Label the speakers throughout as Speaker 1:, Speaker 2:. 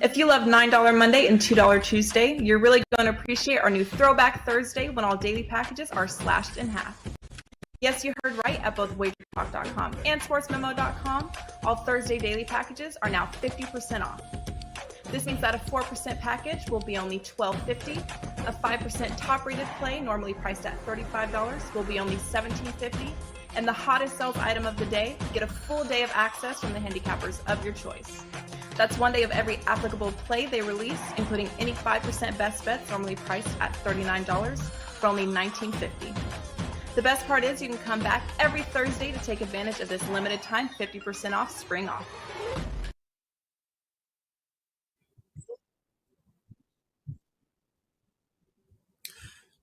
Speaker 1: If you love $9 Monday and $2 Tuesday, you're really going to appreciate our new Throwback Thursday when all daily packages are slashed in half. Yes, you heard right at both wagertalk.com and sportsmemo.com. All Thursday daily packages are now 50% off. This means that a 4% package will be only $12.50. A 5% top-rated play, normally priced at $35, will be only $17.50. And the hottest sales item of the day, get a full day of access from the handicappers of your choice. That's one day of every applicable play they release, including any 5% best bets, normally priced at $39, for only $19.50. The best part is you can come back every Thursday to take advantage of this limited time 50% off spring off.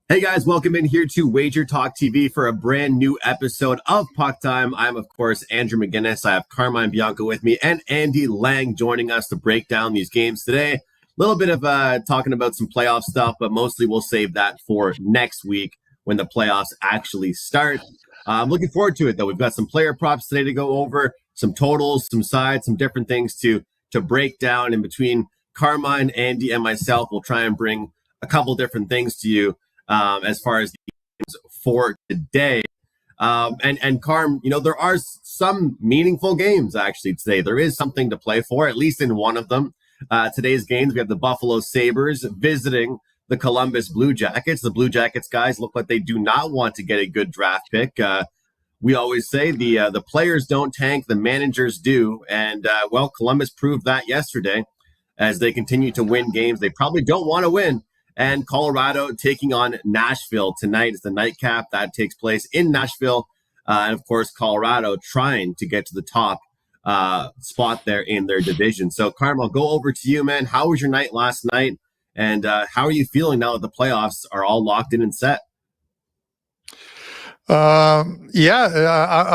Speaker 2: Hey guys, welcome in here to Wager Talk TV for a brand new episode of Puck Time. I'm, of course, Andrew McGinnis. I have Carmine Bianco with me and Andy Lang joining us to break down these games today. A little bit of talking about some playoff stuff, but mostly we'll save that for next week when the playoffs actually start. I'm looking forward to it, though. We've got some player props today to go over, some totals, some sides, some different things to break down. In between Carmine, Andy, and myself, we'll try and bring a couple different things to you as far as the games for today. And Carm, you know, there are some meaningful games actually today. There is something to play for, at least in one of them. Today's games, we have the Buffalo Sabres visiting the Columbus Blue Jackets. The Blue Jackets guys look like they do not want to get a good draft pick. We always say the players don't tank, the managers do. And, well, Columbus proved that yesterday as they continue to win games they probably don't want to win. And Colorado taking on Nashville tonight is the nightcap. That takes place in Nashville. And, of course, Colorado trying to get to the top spot there in their division. So, Carm, I'll go over to you, man. How was your night last night? And how are you feeling now that the playoffs are all locked in and set?
Speaker 3: I'm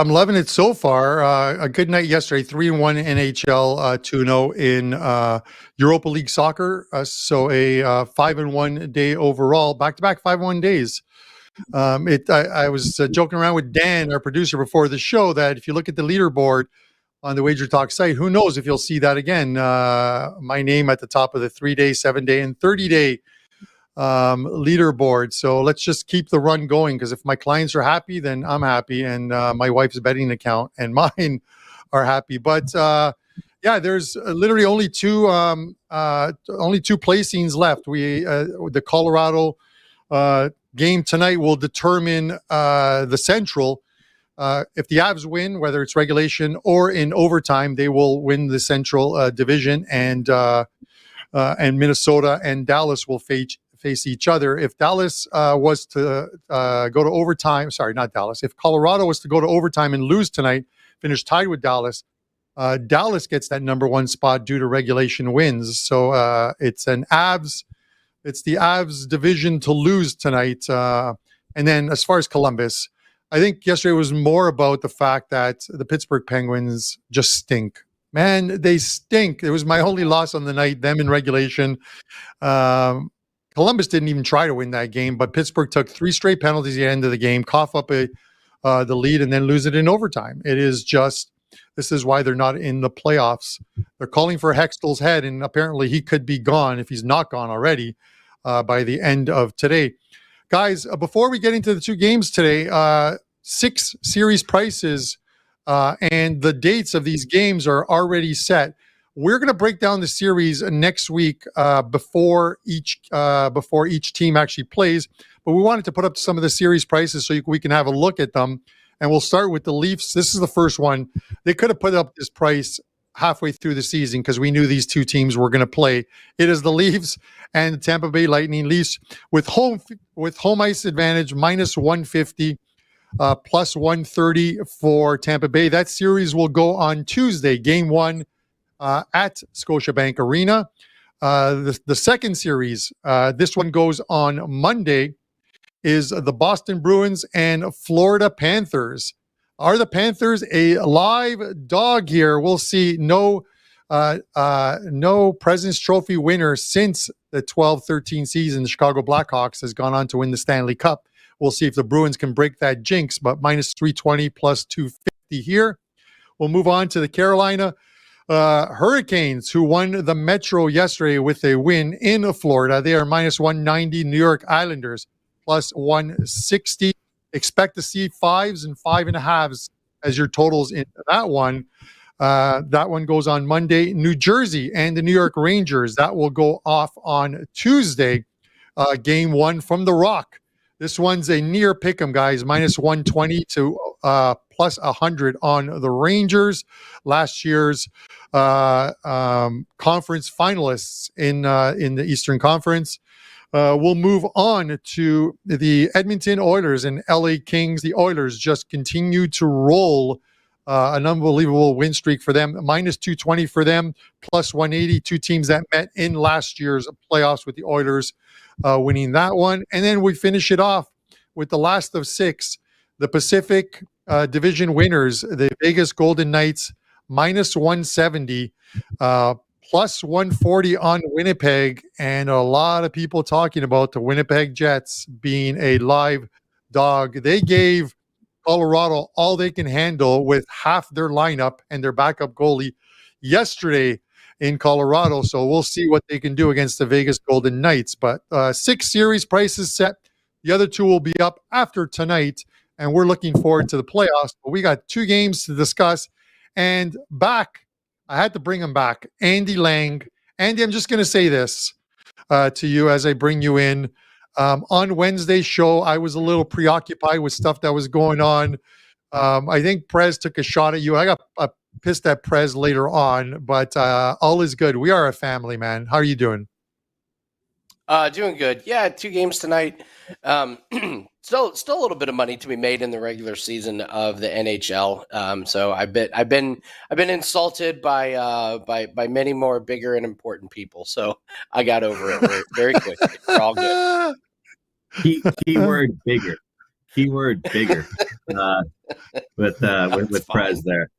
Speaker 3: loving it so far. A good night yesterday, 3-1 NHL, 2-0 in Europa League soccer. So a 5-1 day overall, back-to-back 5-1 days. I was joking around with Dan, our producer, before the show that if you look at the leaderboard on the Wager Talk site, who knows if you'll see that again. My name at the top of the 3-day, 7-day, and 30-day leaderboard. So let's just keep the run going, because if my clients are happy, then I'm happy, and my wife's betting account and mine are happy. But there's literally only two play scenes left. The Colorado game tonight will determine the Central. If the Avs win, whether it's regulation or in overtime, they will win the Central division, and Minnesota and Dallas will face each other. If Dallas was to go to overtime, if Colorado was to go to overtime and lose tonight, finish tied with Dallas, Dallas gets that number one spot due to regulation wins. So it's the Avs division to lose tonight. And then as far as Columbus, I think yesterday was more about the fact that the Pittsburgh Penguins just stink. Man, they stink. It was my only loss on the night, them in regulation. Columbus didn't even try to win that game, but Pittsburgh took 3 straight penalties at the end of the game, cough up the lead, and then lose it in overtime. This is why they're not in the playoffs. They're calling for Hextall's head, and apparently he could be gone, if he's not gone already, by the end of today. Guys, before we get into the 2 games today, 6 series prices and the dates of these games are already set. We're going to break down the series next week before each team actually plays. But we wanted to put up some of the series prices so we can have a look at them. And we'll start with the Leafs. This is the first one. They could have put up this price halfway through the season because we knew these 2 teams were going to play. It is the Leafs and the Tampa Bay Lightning. Leafs with home ice advantage, minus 150, plus 130 for Tampa Bay. That series will go on Tuesday, game 1. At Scotiabank Arena. The second series, this one goes on Monday, is the Boston Bruins and Florida Panthers. Are the Panthers a live dog here? We'll see. No President's Trophy winner since the 12-13 season. The Chicago Blackhawks has gone on to win the Stanley Cup. We'll see if the Bruins can break that jinx, but minus 320 plus 250 here. We'll move on to the Carolina Hurricanes, who won the Metro yesterday with a win in Florida. They are minus 190. New York Islanders plus 160. Expect to see 5s and 5.5s as your totals in that one. That one goes on Monday. New Jersey and the New York Rangers. That will go off on Tuesday. Game 1 from the Rock. This one's a near pick 'em, guys. Minus 120 to plus 100 on the Rangers. Last year's conference finalists in the Eastern Conference. We'll move on to the Edmonton Oilers and LA Kings. The Oilers just continue to roll. An unbelievable win streak for them. Minus 220 for them, plus 180. Two teams that met in last year's playoffs with the Oilers winning that one. And then we finish it off with the last of 6, the Pacific Division winners, the Vegas Golden Knights, minus 170, plus 140 on Winnipeg. And a lot of people talking about the Winnipeg Jets being a live dog. They gave Colorado all they can handle with half their lineup and their backup goalie yesterday in Colorado. So we'll see what they can do against the Vegas Golden Knights. But 6 series prices set. The other 2 will be up after tonight, and we're looking forward to the playoffs. But we got 2 games to discuss. And back, I had to bring him back, Andy Lang. Andy, I'm just going to say this to you as I bring you in. On Wednesday's show, I was a little preoccupied with stuff that was going on. I think Prez took a shot at you. I got pissed at Prez later on, but all is good. We are a family, man. How are you doing?
Speaker 4: Doing good. Yeah, 2 games tonight. Still a little bit of money to be made in the regular season of the NHL. So I've been insulted by many more bigger and important people. So I got over it very, very quickly. We're all good.
Speaker 2: Keyword bigger. Keyword bigger. With Prez there.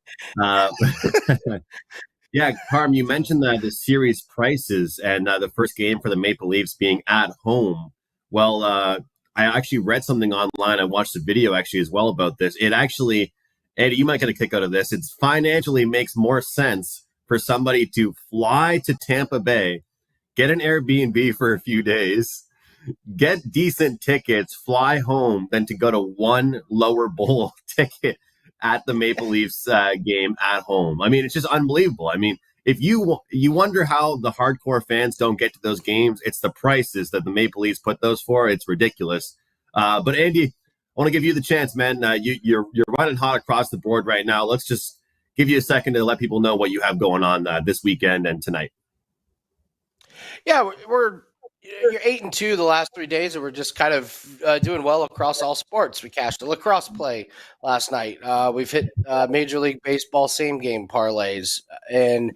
Speaker 2: Yeah, Carm, you mentioned the series prices and the first game for the Maple Leafs being at home. Well, I actually read something online. I watched a video actually as well about this. It actually, Eddie, you might get a kick out of this. It financially makes more sense for somebody to fly to Tampa Bay, get an Airbnb for a few days, get decent tickets, fly home, than to go to one lower bowl ticket at the Maple Leafs game at home. I mean, it's just unbelievable. I mean, if you wonder how the hardcore fans don't get to those games, it's the prices that the Maple Leafs put those for. It's ridiculous. But Andy, I want to give you the chance, man. You're running hot across the board right now. Let's just give you a second to let people know what you have going on this weekend and tonight.
Speaker 4: Yeah, you're 8-2 the last 3 days, and we're just kind of doing well across all sports. We cashed a lacrosse play last night. We've hit Major League Baseball same game parlays, and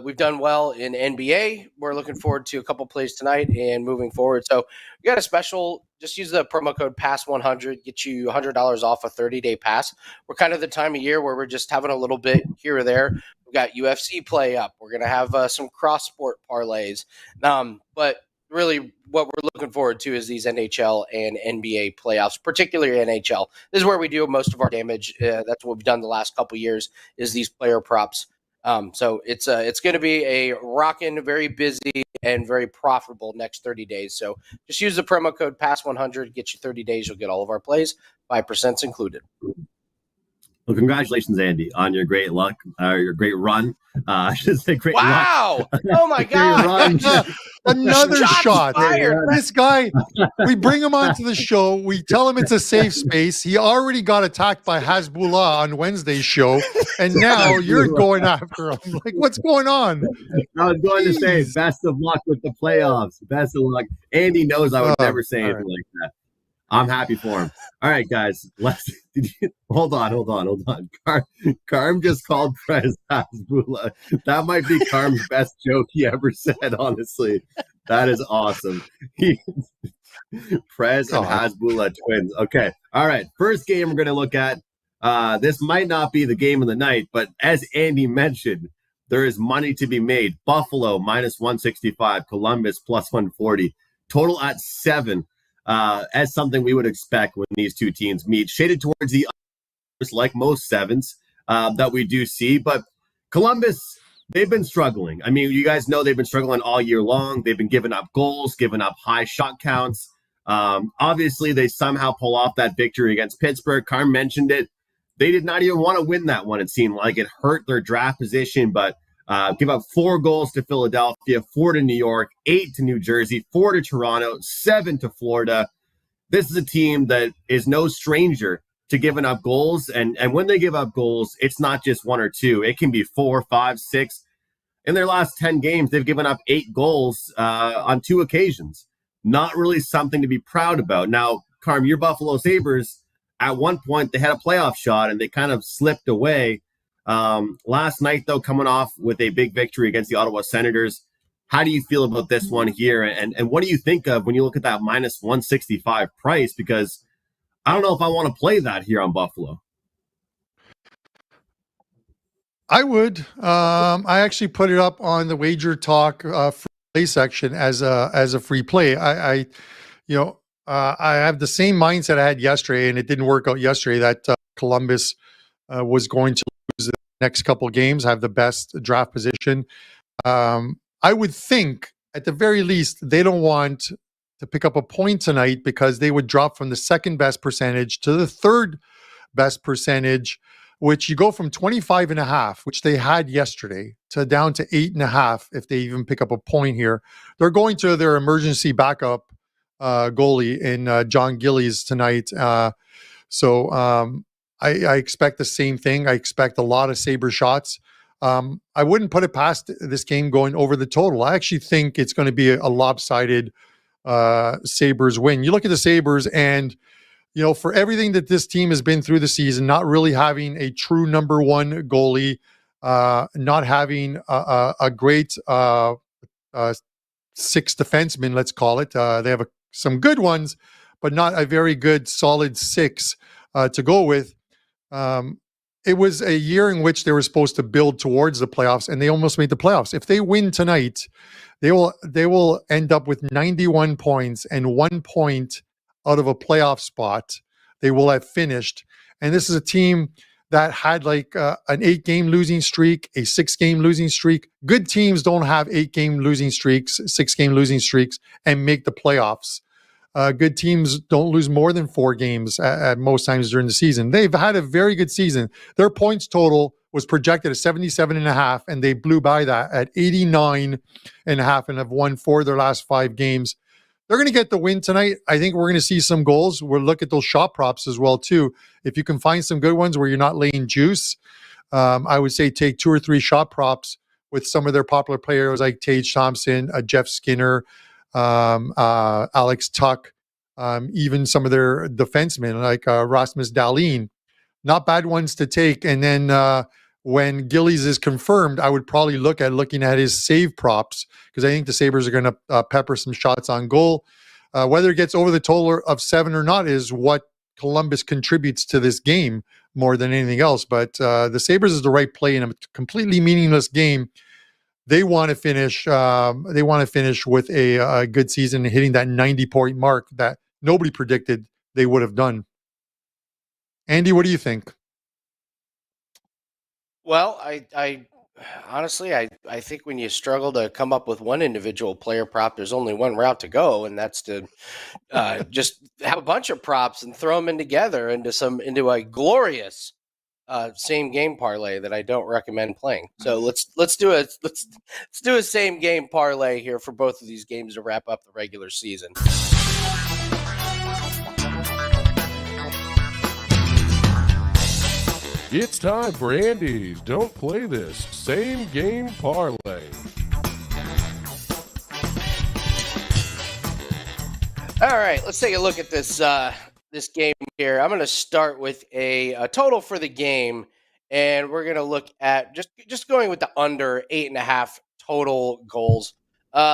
Speaker 4: we've done well in NBA. We're looking forward to a couple plays tonight and moving forward. So we got a special. Just use the promo code PASS100, get you $100 off a 30-day pass. We're kind of the time of year where we're just having a little bit here or there. We've got UFC play up. We're going to have some cross-sport parlays. But really what we're looking forward to is these NHL and NBA playoffs, particularly NHL. This is where we do most of our damage. That's what we've done the last couple of years, is these player props. So it's going to be a rockin', very busy, and very profitable next 30 days. So just use the promo code PASS100, get you 30 days. You'll get all of our plays, 5% included.
Speaker 2: Well, congratulations, Andy, on your great luck, your great run. I should say great
Speaker 4: wow.
Speaker 2: luck.
Speaker 4: Oh, my God.
Speaker 3: Another shot.
Speaker 4: Fired.
Speaker 3: This guy, we bring him onto the show. We tell him it's a safe space. He already got attacked by Hasbullah on Wednesday's show, and now you're going after him. Like, what's going on?
Speaker 2: I was going to say, best of luck with the playoffs. Best of luck. Andy knows I would never say anything like that. I'm happy for him. All right, guys. Hold on. Carm just called Prez Hasbullah. That might be Carm's best joke he ever said, honestly. That is awesome. Prez and Hasbullah twins. Okay. All right. First game we're going to look at. This might not be the game of the night, but as Andy mentioned, there is money to be made. Buffalo minus 165, Columbus plus 140. Total at 7. As something we would expect when these two teams meet, shaded towards the others, like most sevens that we do see. But Columbus, they've been struggling. I mean, you guys know they've been struggling all year long. They've been giving up goals, giving up high shot counts. Obviously, they somehow pull off that victory against Pittsburgh. Carm mentioned it. They did not even want to win that one. It seemed like it hurt their draft position, but give up 4 goals to Philadelphia, 4 to New York, 8 to New Jersey, 4 to Toronto, 7 to Florida. This is a team that is no stranger to giving up goals. And when they give up goals, it's not just 1 or 2. It can be 4, 5, 6. In their last 10 games, they've given up 8 goals on 2 occasions. Not really something to be proud about. Now, Carm, your Buffalo Sabres, at one point, they had a playoff shot and they kind of slipped away. Last night, though, coming off with a big victory against the Ottawa Senators, how do you feel about this one here? And what do you think of when you look at that minus 165 price? Because I don't know if I want to play that here on Buffalo.
Speaker 3: I would. I actually put it up on the Wager Talk free play section as a free play. I have the same mindset I had yesterday, and it didn't work out yesterday. That Columbus was going to lose the next couple of games, have the best draft position. I would think, at the very least, they don't want to pick up a point tonight because they would drop from the second best percentage to the third best percentage, which you go from 25.5, which they had yesterday, to down to 8.5 if they even pick up a point here. They're going to their emergency backup goalie in John Gillies tonight. So I expect the same thing. I expect a lot of Sabre shots. I wouldn't put it past this game going over the total. I actually think it's going to be a lopsided Sabres win. You look at the Sabres and, for everything that this team has been through the season, not really having a true number one goalie, not having a great 6 defensemen, let's call it. They have some good ones, but not a very good solid 6 to go with. It was a year in which they were supposed to build towards the playoffs, and they almost made the playoffs. If they win tonight, they will end up with 91 points and 1 point out of a playoff spot. They will have finished. And this is a team that had like an 8-game losing streak, a 6-game losing streak. Good teams don't have 8-game losing streaks, 6-game losing streaks, and make the playoffs. Good teams don't lose more than 4 games at most times during the season. They've had a very good season. Their points total was projected at 77.5, and they blew by that at 89.5 and have won 4 of their last 5 games. They're going to get the win tonight. I think we're going to see some goals. We'll look at those shot props as well, too. If you can find some good ones where you're not laying juice, I would say take 2 or 3 shot props with some of their popular players like Tage Thompson, Jeff Skinner, Alex Tuck, even some of their defensemen like Rasmus Dahlin. Not bad ones to take. And then when Gillies is confirmed, I would probably looking at his save props, because I think the Sabres are going to pepper some shots on goal. Whether it gets over the total of 7 or not is what Columbus contributes to this game more than anything else. But the Sabres is the right play in a completely meaningless game. They want to finish. They want to finish with a good season and hitting that 90-point mark that nobody predicted they would have done. Andy, what do you think?
Speaker 4: Well, I honestly, I think when you struggle to come up with one individual player prop, there's only one route to go, and that's to just have a bunch of props and throw them in together into a glorious same game parlay that I don't recommend playing. So let's do a same game parlay here for both of these games to wrap up the regular season.
Speaker 5: It's time for Andy's Don't Play This Same Game Parlay.
Speaker 4: All right, let's take a look at this this game here. I'm going to start with a total for the game, and we're going to look at just going with the under 8.5 total goals.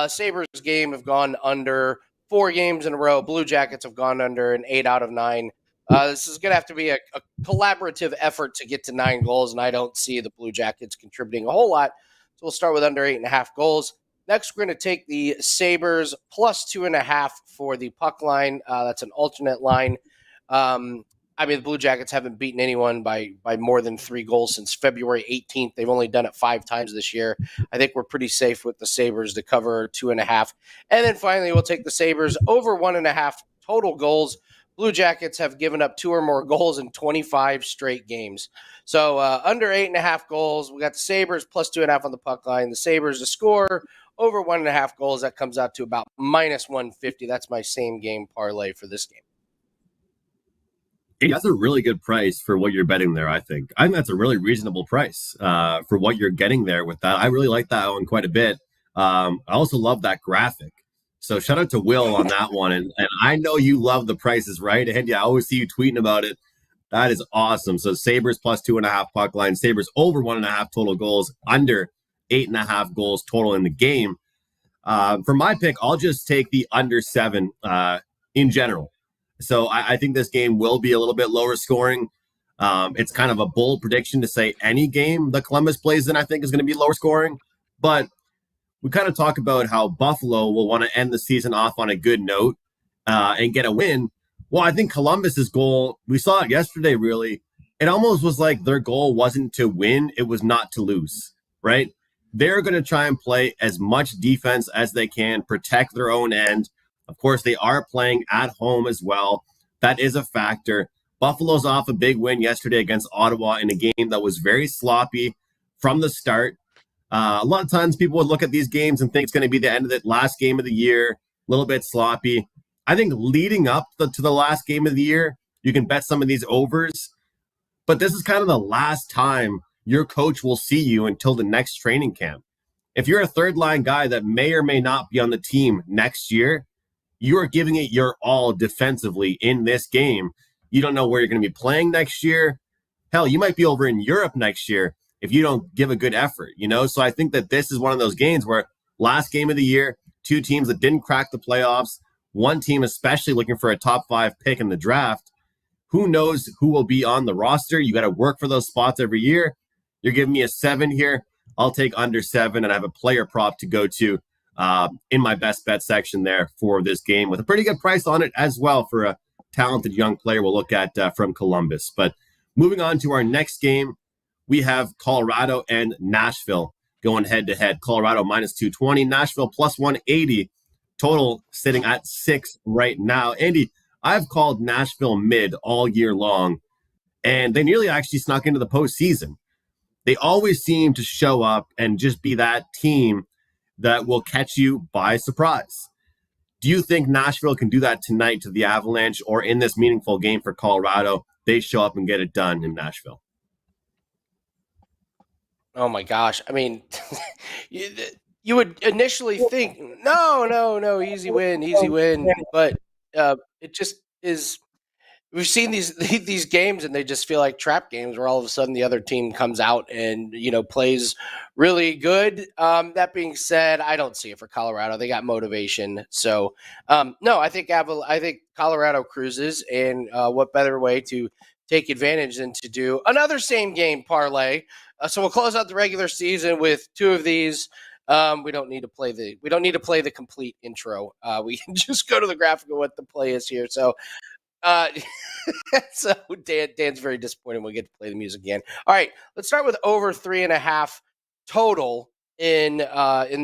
Speaker 4: Sabres game have gone under 4 games in a row. Blue Jackets have gone under in 8 out of 9. This is going to have to be a collaborative effort to get to 9 goals, and I don't see the Blue Jackets contributing a whole lot. So we'll start with under 8.5 goals. Next, we're going to take the Sabres plus 2.5 for the puck line. That's an alternate line. the Blue Jackets haven't beaten anyone by more than 3 goals since February 18th. They've only done it 5 times this year. I think we're pretty safe with the Sabres to cover 2.5. And then finally, we'll take the Sabres over 1.5 total goals. Blue Jackets have given up 2 or more goals in 25 straight games. So under 8.5 goals, we got the Sabres plus 2.5 on the puck line. The Sabres to score over 1.5 goals. That comes out to about minus 150. That's my same game parlay for this game.
Speaker 2: Hey, that's a really good price for what you're betting there, I think. I think that's a really reasonable price for what you're getting there with that. I really like that one quite a bit. I also love that graphic. So shout out to Will on that one. And I know you love the prices, right? And yeah, I always see you tweeting about it. That is awesome. So Sabres plus 2.5 puck line, Sabres over 1.5 total goals, under 8.5 goals total in the game. For my pick, I'll just take the under 7 in general. So I think this game will be a little bit lower scoring. It's kind of a bold prediction to say any game that Columbus plays in, I think, is going to be lower scoring. But we kind of talk about how Buffalo will want to end the season off on a good note and get a win. Well, I think Columbus's goal, we saw it yesterday, really. It almost was like their goal wasn't to win. It was not to lose, right? They're going to try and play as much defense as they can, protect their own end. Of course, they are playing at home as well. That is a factor. Buffalo's off a big win yesterday against Ottawa in a game that was very sloppy from the start. A lot of times people would look at these games and think it's going to be the end of the last game of the year, a little bit sloppy. I think leading up to the last game of the year, you can bet some of these overs. But this is kind of the last time your coach will see you until the next training camp. If you're a third line guy that may or may not be on the team next year, you are giving it your all defensively in this game. You don't know where you're going to be playing next year. Hell, you might be over in Europe next year if you don't give a good effort, you know? So I think that this is one of those games where last game of the year, 2 teams that didn't crack the playoffs, one team especially looking for a top 5 pick in the draft. Who knows who will be on the roster? You got to work for those spots every year. You're giving me a 7 here. I'll take under 7, and I have a player prop to go to in my best bet section there for this game with a pretty good price on it as well for a talented young player we'll look at from Columbus. But moving on to our next game, we have Colorado and Nashville going head-to-head. Colorado minus 220, Nashville plus 180, total sitting at 6 right now. Andy, I've called Nashville mid all year long, and they nearly actually snuck into the postseason. They always seem to show up and just be that team that will catch you by surprise. Do you think Nashville can do that tonight to the Avalanche, or in this meaningful game for Colorado, they show up and get it done in Nashville?
Speaker 4: Oh my gosh. I mean, you would initially think, no, easy win. But it just is. We've seen these games, and they just feel like trap games where all of a sudden the other team comes out and plays really good. That being said, I don't see it for Colorado. They got motivation, so no. I think Colorado cruises, and what better way to take advantage than to do another same game parlay? So we'll close out the regular season with 2 of these. We don't need to play the complete intro. We can just go to the graphic of what the play is here. So. So Dan's very disappointed we get to play the music again. All right, let's start with over 3.5 total in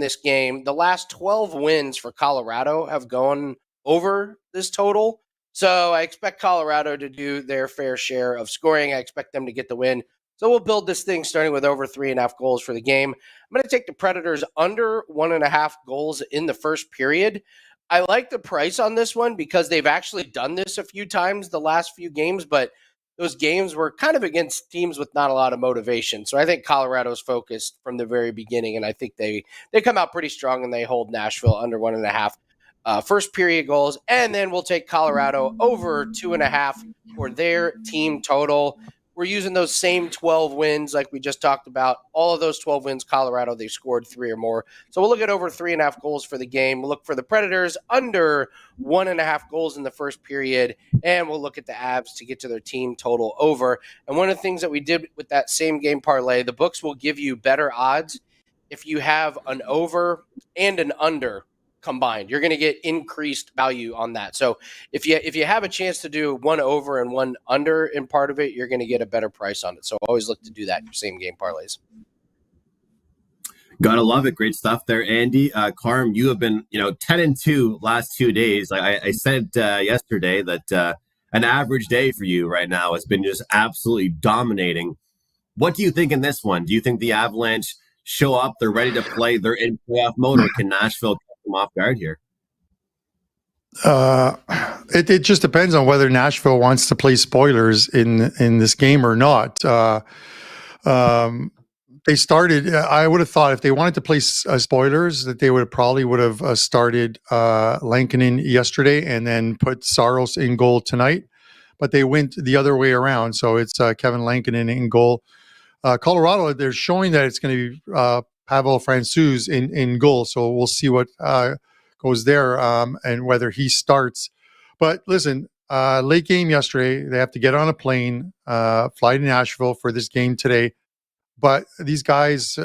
Speaker 4: this game. The last 12 wins for Colorado have gone over this total. So I expect Colorado to do their fair share of scoring. I expect them to get the win. So we'll build this thing starting with over 3.5 goals for the game. I'm going to take the Predators under 1.5 goals in the first period. I like the price on this one because they've actually done this a few times the last few games, but those games were kind of against teams with not a lot of motivation. So I think Colorado's focused from the very beginning, and I think they come out pretty strong, and they hold Nashville under 1.5 first period goals. And then we'll take Colorado over 2.5 for their team total. We're using those same 12 wins like we just talked about. All of those 12 wins, Colorado, they've scored 3 or more. So we'll look at over 3.5 goals for the game. We'll look for the Predators under 1.5 goals in the first period. And we'll look at the Avs to get to their team total over. And one of the things that we did with that same game parlay, the books will give you better odds if you have an over and an under combined. You're going to get increased value on that. So if you have a chance to do one over and one under in part of it, you're going to get a better price on it. So always look to do that in your same game parlays.
Speaker 2: Gotta love it. Great stuff there, Andy. Carm, you have been 10-2 last 2 days. I said yesterday that an average day for you right now has been just absolutely dominating. What do you think in this one? Do you think the Avalanche show up, they're ready to play, they're in playoff mode, or can Nashville catch them off guard here?
Speaker 3: It just depends on whether Nashville wants to play spoilers in this game or not. They started. I would have thought if they wanted to play spoilers, that they would have started Lankinen yesterday and then put Saros in goal tonight. But they went the other way around. So it's Kevin Lankinen in goal. Colorado, they're showing that it's going to be Pavel Francouz in goal. So we'll see what goes there and whether he starts. But listen, late game yesterday, they have to get on a plane, fly to Nashville for this game today. But these guys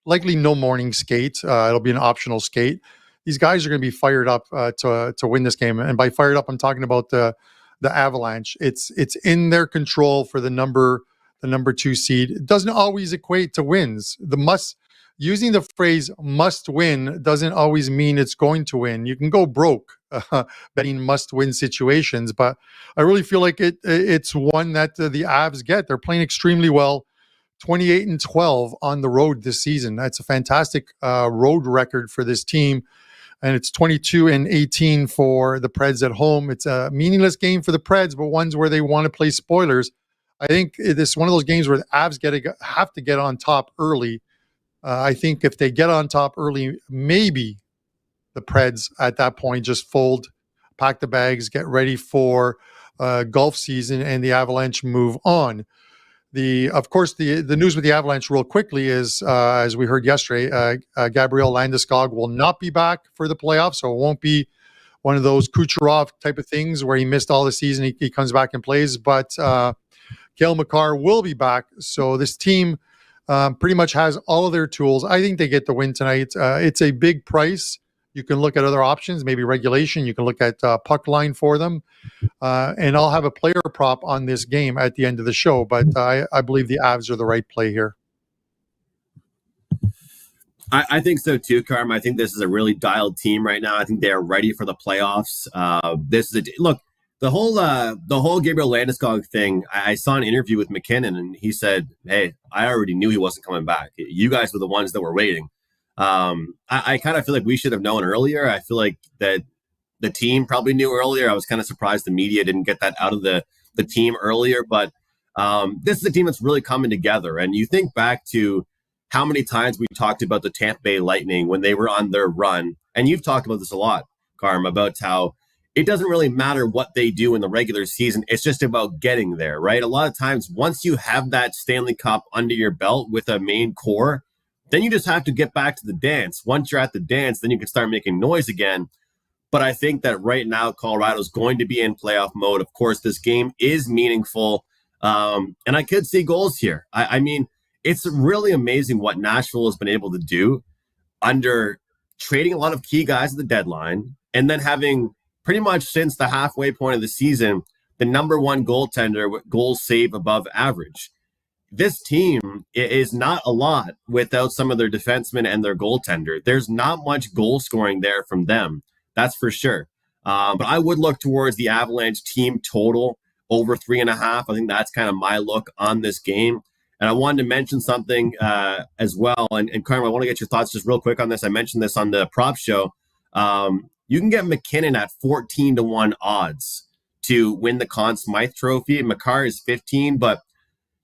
Speaker 3: likely no morning skate. It'll be an optional skate. These guys are going to be fired up to win this game. And by fired up, I'm talking about the Avalanche. It's in their control for the number 2 seed. It doesn't always equate to wins. Using the phrase must win doesn't always mean it's going to win. You can go broke betting must win situations, but I really feel like it's one that the Avs get. They're playing extremely well. 28-12 on the road this season. That's a fantastic road record for this team. And it's 22-18 for the Preds at home. It's a meaningless game for the Preds, but ones where they want to play spoilers. I think it's one of those games where the Avs have to get on top early. I think if they get on top early, maybe the Preds at that point just fold, pack the bags, get ready for golf season, and the Avalanche move on. Of course, the news with the Avalanche real quickly is, as we heard yesterday, Gabriel Landeskog will not be back for the playoffs, so it won't be one of those Kucherov type of things where he missed all the season, he comes back and plays, but Cale Makar will be back, so this team pretty much has all of their tools. I think they get the win tonight. It's a big price. You can look at other options, maybe regulation. You can look at puck line for them. And I'll have a player prop on this game at the end of the show. But I believe the Avs are the right play here.
Speaker 2: I think so too, Carm. I think this is a really dialed team right now. I think they are ready for the playoffs. This is the whole Gabriel Landeskog thing. I saw an interview with McKinnon, and he said, "Hey, I already knew he wasn't coming back. You guys were the ones that were waiting." I kind of feel like we should have known earlier. I feel like that the team probably knew earlier. I was kind of surprised the media didn't get that out of the team earlier. But this is a team that's really coming together. And you think back to how many times we talked about the Tampa Bay Lightning when they were on their run. And you've talked about this a lot, Carm, about how it doesn't really matter what they do in the regular season. It's just about getting there, right? A lot of times, once you have that Stanley Cup under your belt with a main core, then you just have to get back to the dance. Once you're at the dance, then you can start making noise again. But I think that right now, Colorado's going to be in playoff mode. Of course, this game is meaningful. And I could see goals here. I mean, it's really amazing what Nashville has been able to do under trading a lot of key guys at the deadline and then having pretty much since the halfway point of the season, the number one goaltender with goals saved above average. This team is not a lot without some of their defensemen and their goaltender. There's not much goal scoring there from them. That's for sure. But I would look towards the Avalanche team total over 3.5. I think that's kind of my look on this game. And I wanted to mention something as well. And Carmen, I want to get your thoughts just real quick on this. I mentioned this on the prop show. You can get McKinnon at 14-1 odds to win the Conn Smythe Trophy. Makar is 15, but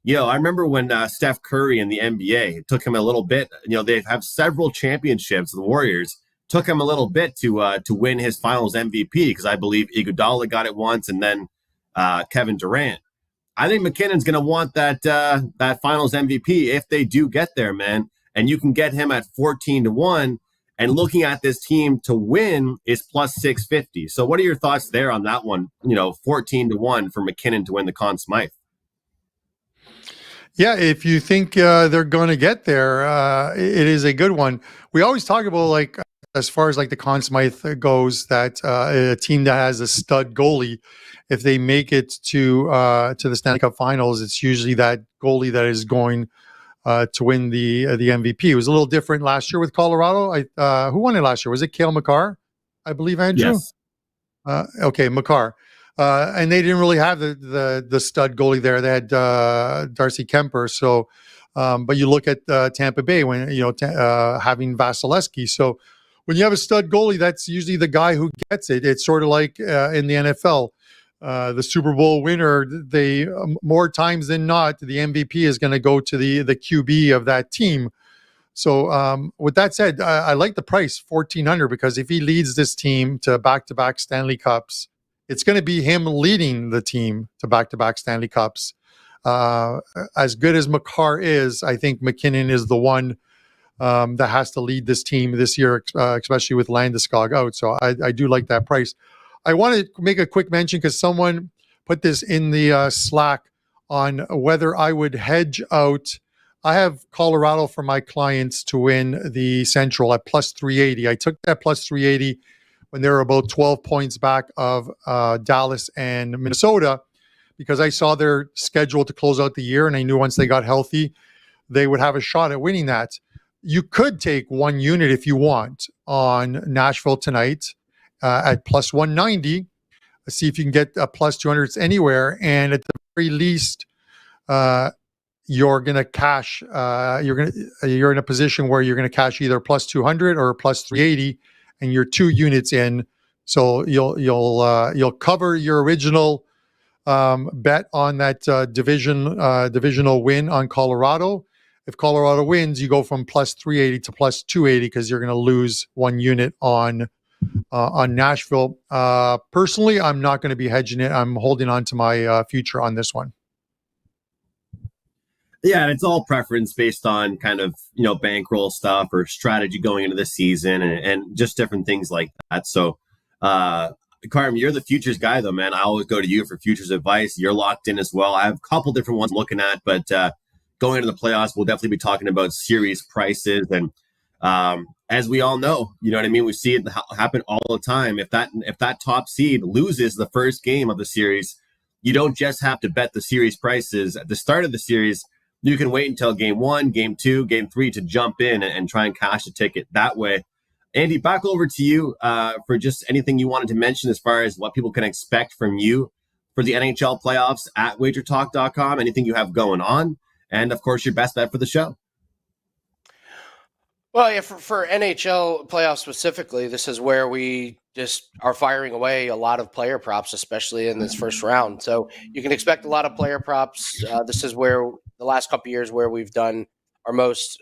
Speaker 2: I remember when Steph Curry in the NBA, it took him a little bit. They have several championships. The Warriors took him a little bit to win his Finals MVP because I believe Iguodala got it once, and then Kevin Durant. I think McKinnon's going to want that Finals MVP if they do get there, man. And you can get him at 14-1. And looking at this team to win is plus 650. So what are your thoughts there on that one? 14-1 for McKinnon to win the Conn Smythe.
Speaker 3: Yeah, if you think they're going to get there, it is a good one. We always talk about as far as like the Conn Smythe goes, that a team that has a stud goalie, if they make it to the Stanley Cup Finals, it's usually that goalie that is going to win the MVP. It was a little different last year with Colorado. Who won it last year? Was it Cale Makar? I believe, Andrew.
Speaker 2: Yes.
Speaker 3: Okay, Makar. And they didn't really have the stud goalie there. They had Darcy Kemper. So, but you look at Tampa Bay when having Vasilevsky. So, when you have a stud goalie, that's usually the guy who gets it. It's sort of like in the NFL, the Super Bowl winner. They more times than not, the MVP is going to go to the QB of that team. So, with that said, I like the price $1,400 because if he leads this team to back-to-back Stanley Cups, it's going to be him leading the team to back-to-back Stanley Cups. As good as Makar is, I think McKinnon is the one that has to lead this team this year, especially with Landeskog out. So I do like that price. I want to make a quick mention because someone put this in the Slack on whether I would hedge out. I have Colorado for my clients to win the Central at plus 380. I took that plus 380 when they were about 12 points back of Dallas and Minnesota because I saw their schedule to close out the year, and I knew once they got healthy, they would have a shot at winning that. You could take one unit if you want on Nashville tonight at plus 190. See if you can get a plus 200. It's anywhere. And at the very least, you're going to cash. You're in a position where you're going to cash either plus 200 or plus 380, and you're 2 units in. So you'll cover your original bet on that divisional win on Colorado. If Colorado wins, you go from plus 380 to plus 280 because you're going to lose 1 unit on Nashville. Personally, I'm not going to be hedging it. I'm holding on to my future on this one.
Speaker 2: Yeah, and it's all preference based on kind of, bankroll stuff or strategy going into the season and just different things like that. So, Carm, you're the futures guy, though, man. I always go to you for futures advice. You're locked in as well. I have a couple different ones I'm looking at, but going into the playoffs, we'll definitely be talking about series prices. And as we all know, you know what I mean? We see it happen all the time. If that top seed loses the first game of the series, you don't just have to bet the series prices at the start of the series. You can wait until game 1, game 2, game 3 to jump in and try and cash a ticket that way. Andy, back over to you for just anything you wanted to mention as far as what people can expect from you for the NHL playoffs at wagertalk.com, anything you have going on, and of course, your best bet for the show.
Speaker 4: Well, yeah, for NHL playoffs specifically, this is where we just are firing away a lot of player props, especially in this first round. So you can expect a lot of player props. This is where the last couple of years where we've done our most,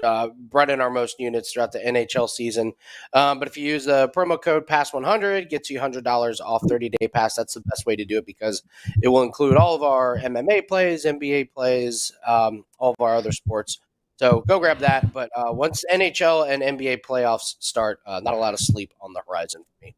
Speaker 4: brought in our most units throughout the NHL season. But if you use the promo code PASS100, gets you $100 off 30-day pass. That's the best way to do it because it will include all of our MMA plays, NBA plays, all of our other sports. So go grab that. But once NHL and NBA playoffs start, not a lot of sleep on the horizon for me.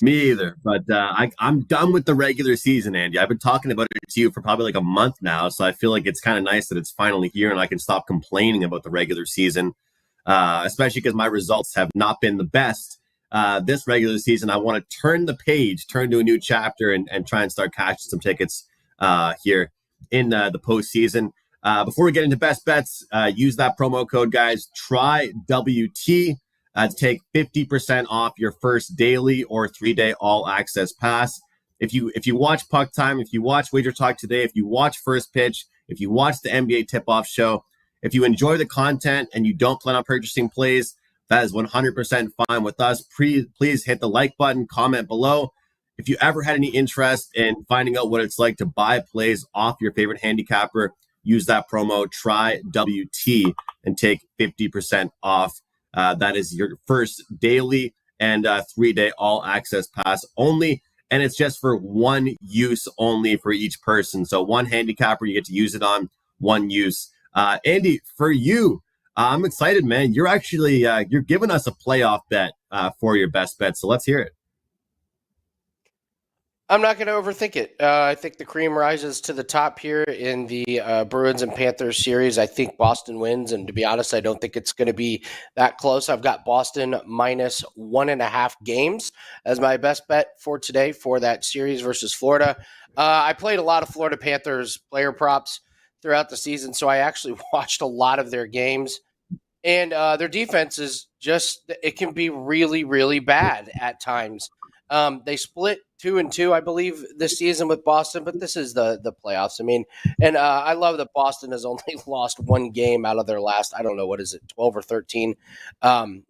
Speaker 2: Me either. But I'm done with the regular season, Andy. I've been talking about it to you for probably like a month now. So I feel like it's kind of nice that it's finally here and I can stop complaining about the regular season, especially because my results have not been the best. This regular season, I want to turn the page, turn to a new chapter and try and start cashing some tickets here in the postseason. Before we get into best bets, use that promo code, guys. Try WT to take 50% off your first daily or 3-day all access pass. If you watch Puck Time, if you watch Wager Talk Today, if you watch First Pitch, if you watch the NBA Tip-Off Show, if you enjoy the content and you don't plan on purchasing plays, that is 100% fine with us. Please hit the like button, comment below. If you ever had any interest in finding out what it's like to buy plays off your favorite handicapper, use that promo, try WT, and take 50% off. That is your first daily and 3-day all access pass only. And it's just for one use only for each person. So one handicapper, you get to use it on one use. Andy, for you, I'm excited, man. You're actually, you're giving us a playoff bet for your best bet. So let's hear it.
Speaker 4: I'm not going to overthink it. I think the cream rises to the top here in the Bruins and Panthers series. I think Boston wins, and to be honest, I don't think it's going to be that close. I've got Boston minus 1.5 games as my best bet for today for that series versus Florida. I played a lot of Florida Panthers player props throughout the season, so I actually watched a lot of their games. And their defense is it can be really, really bad at times. They split 2-2, I believe, this season with Boston, but this is the playoffs. I mean, and I love that Boston has only lost one game out of their last, I don't know, what is it, 12 or 13,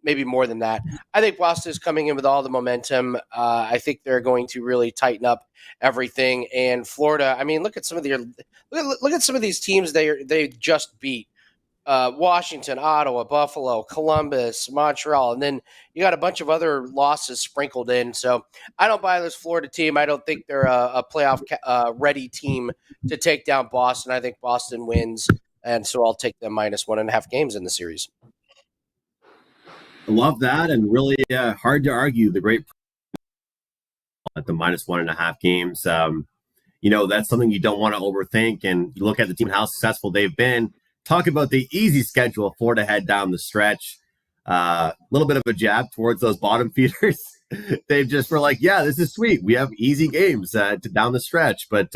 Speaker 4: maybe more than that. I think Boston is coming in with all the momentum. I think they're going to really tighten up everything. And Florida, I mean, look at some of look at some of these teams they just beat. Washington, Ottawa, Buffalo, Columbus, Montreal, and then you got a bunch of other losses sprinkled in. So I don't buy this Florida team. I don't think they're a playoff ready team to take down Boston. I think Boston wins, and so I'll take them minus 1.5 games in the series.
Speaker 2: I love that, and really hard to argue the great at the minus 1.5 games. That's something you don't want to overthink, and you look at the team, how successful they've been. Talk about the easy schedule Florida had down the stretch. A little bit of a jab towards those bottom feeders. They just were like, yeah, this is sweet. We have easy games down the stretch. But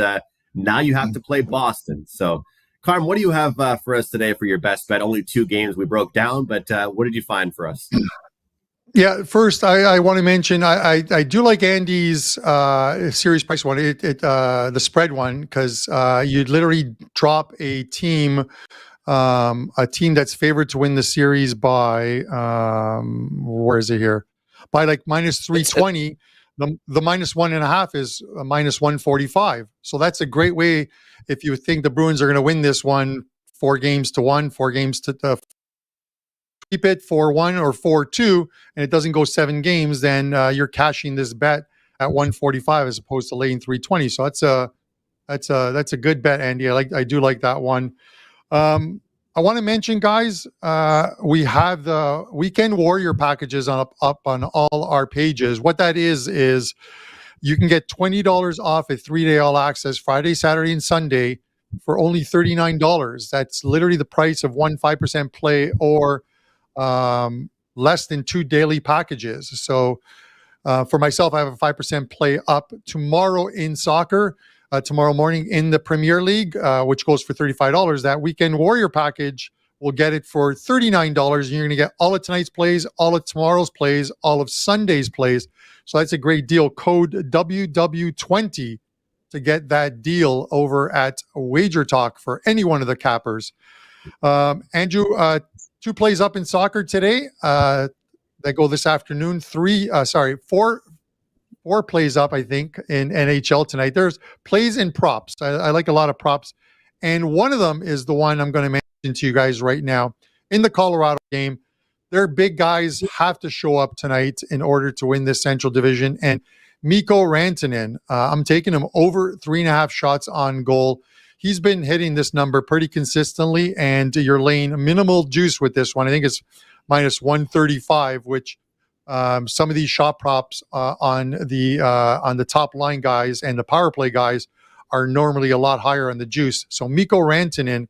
Speaker 2: now you have to play Boston. So, Carm, what do you have for us today for your best bet? Only 2 games we broke down, but what did you find for us?
Speaker 3: Yeah, first I want to mention I do like Andy's series price one, the spread one, because you'd literally drop a team that's favored to win the series by where is it here? By like minus 320. The minus 1.5 is minus 145. So that's a great way if you think the Bruins are going to win this one 4-1, 4 games to keep it 4-1 or 4-2, and it doesn't go 7 games, then you're cashing this bet at 145 as opposed to laying 320. So that's a good bet, Andy. I do like that one. I want to mention, guys, we have the Weekend Warrior packages up on all our pages. What that is you can get $20 off a 3-day all access Friday, Saturday, and Sunday for only $39. That's literally the price of 5% play or less than 2 daily packages. So for myself, I have a 5% play up tomorrow in soccer. Tomorrow morning in the Premier League, which goes for $35. That Weekend Warrior package will get it for $39. And you're going to get all of tonight's plays, all of tomorrow's plays, all of Sunday's plays. So that's a great deal. Code WW20 to get that deal over at Wager Talk for any one of the cappers. Andrew, 2 plays up in soccer today that go this afternoon. 4 plays up, I think, in NHL tonight. There's plays and props. I like a lot of props. And one of them is the one I'm going to mention to you guys right now. In the Colorado game, their big guys have to show up tonight in order to win this Central Division. And Mikko Rantanen, I'm taking him over 3.5 shots on goal. He's been hitting this number pretty consistently, and you're laying minimal juice with this one. I think it's minus 135, which some of these shot props on the top line guys and the power play guys are normally a lot higher on the juice. So Mikko Rantanen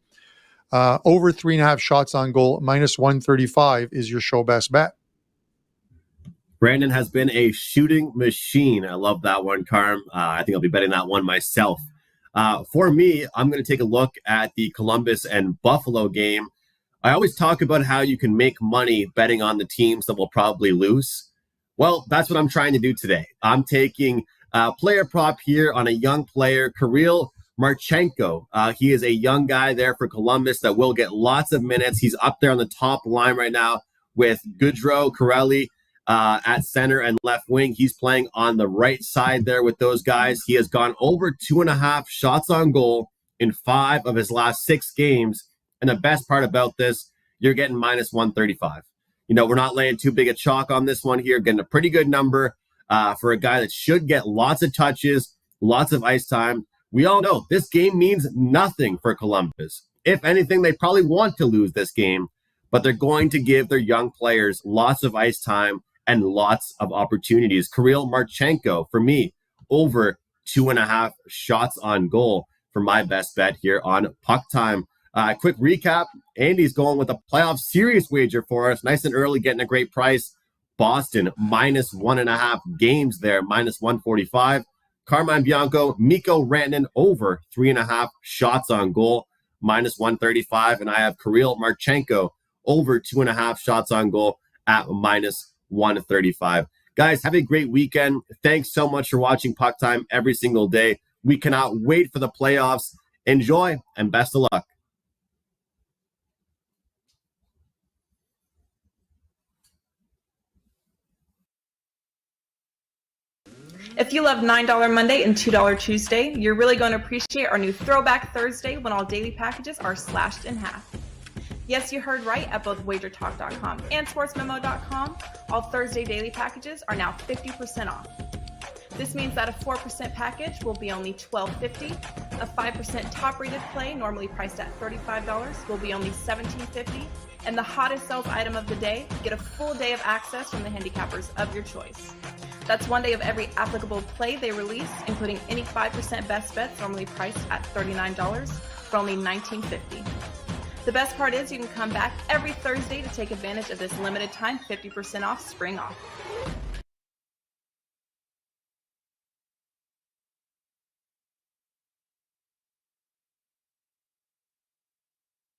Speaker 3: over 3.5 shots on goal, minus 135 is your show best bet.
Speaker 2: Brandon has been a shooting machine. I love that one, Carm. I think I'll be betting that one myself. For me, I'm going to take a look at the Columbus and Buffalo game. I always talk about how you can make money betting on the teams that will probably lose. Well, that's what I'm trying to do today. I'm taking a player prop here on a young player, Kirill Marchenko. He is a young guy there for Columbus that will get lots of minutes. He's up there on the top line right now with Goodrow, Corelli at center and left wing. He's playing on the right side there with those guys. He has gone over 2.5 shots on goal in 5 of his last 6 games. And the best part about this, you're getting minus 135. We're not laying too big a chalk on this one here, getting a pretty good number for a guy that should get lots of touches, lots of ice time. We all know this game means nothing for Columbus. If anything, they probably want to lose this game, but they're going to give their young players lots of ice time and lots of opportunities. Kirill Marchenko, for me, over 2.5 shots on goal for my best bet here on Puck Time. Quick recap. Andy's going with a playoff series wager for us. Nice and early, getting a great price. Boston, -1.5 games there, -145. Carmine Bianco, Mikko Rantanen over 3.5 shots on goal, -135. And I have Kirill Marchenko over 2.5 shots on goal at -135. Guys, have a great weekend. Thanks so much for watching Puck Time every single day. We cannot wait for the playoffs. Enjoy and best of luck.
Speaker 1: If you love $9 Monday and $2 Tuesday, you're really going to appreciate our new Throwback Thursday when all daily packages are slashed in half. Yes, you heard right at both wagertalk.com and sportsmemo.com. All Thursday daily packages are now 50% off. This means that a 4% package will be only $12.50. A 5% top-rated play, normally priced at $35, will be only $17.50. And the hottest sales item of the day, get a full day of access from the handicappers of your choice. That's one day of every applicable play they release, including any 5% best bets normally priced at $39 for only $19.50. The best part is you can come back every Thursday to take advantage of this limited time 50% off spring offer.